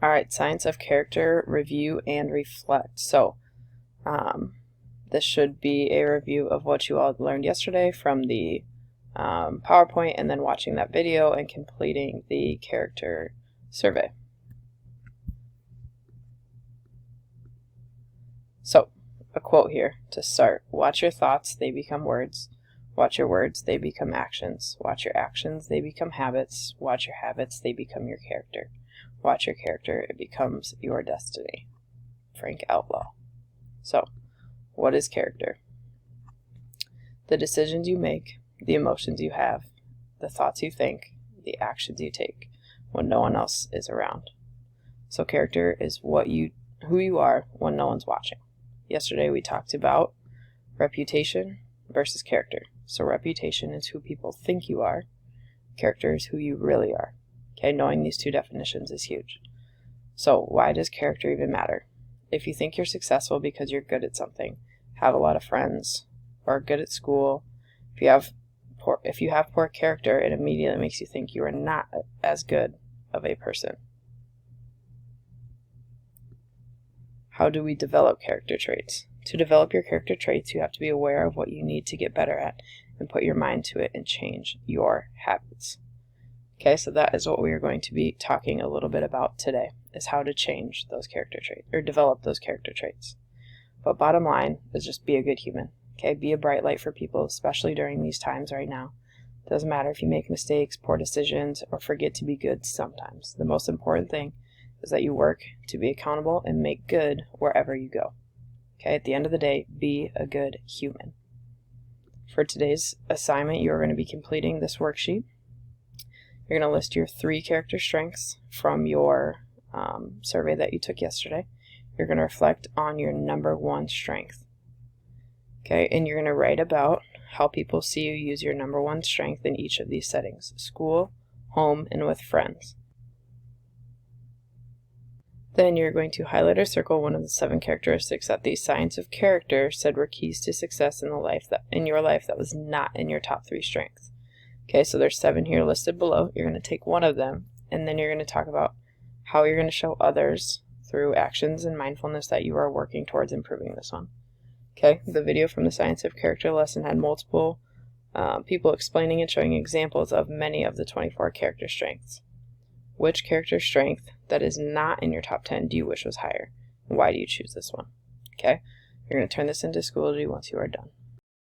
All right, science of character, review and reflect. So this should be a review of what you all learned yesterday from the PowerPoint, and then watching that video and completing the character survey. So, a quote here to start. Watch your thoughts, they become words. Watch your words, they become actions. Watch your actions, they become habits. Watch your habits, they become your character. Watch your character, it becomes your destiny. Frank Outlaw. So, what is character? The decisions you make, the emotions you have, the thoughts you think, the actions you take when no one else is around. So character is who you are when no one's watching. Yesterday we talked about reputation versus character. So reputation is who people think you are. Character is who you really are. Okay, knowing these two definitions is huge. So why does character even matter? If you think you're successful because you're good at something, have a lot of friends, or are good at school, if you have poor character, it immediately makes you think you are not as good of a person. How do we develop character traits? To develop your character traits, you have to be aware of what you need to get better at and put your mind to it and change your habits. Okay, so that is what we are going to be talking a little bit about today, is how to change those character traits, or develop those character traits. But bottom line is just be a good human. Okay, be a bright light for people, especially during these times right now. It doesn't matter if you make mistakes, poor decisions, or forget to be good sometimes. The most important thing is that you work to be accountable and make good wherever you go. Okay, at the end of the day, be a good human. For today's assignment, you are going to be completing this worksheet. You're going to list your 3 character strengths from your survey that you took yesterday. You're going to reflect on your number 1 strength. Okay, and you're going to write about how people see you use your number 1 strength in each of these settings: school, home, and with friends. Then you're going to highlight or circle one of the 7 characteristics that the science of character said were keys to success in your life that was not in your top 3 strengths. Okay, so there's 7 here listed below. You're going to take one of them, and then you're going to talk about how you're going to show others through actions and mindfulness that you are working towards improving this one. Okay, the video from the Science of Character lesson had multiple people explaining and showing examples of many of the 24 character strengths. Which character strength that is not in your top 10 do you wish was higher? And why do you choose this one? Okay, you're going to turn this into Schoology once you are done.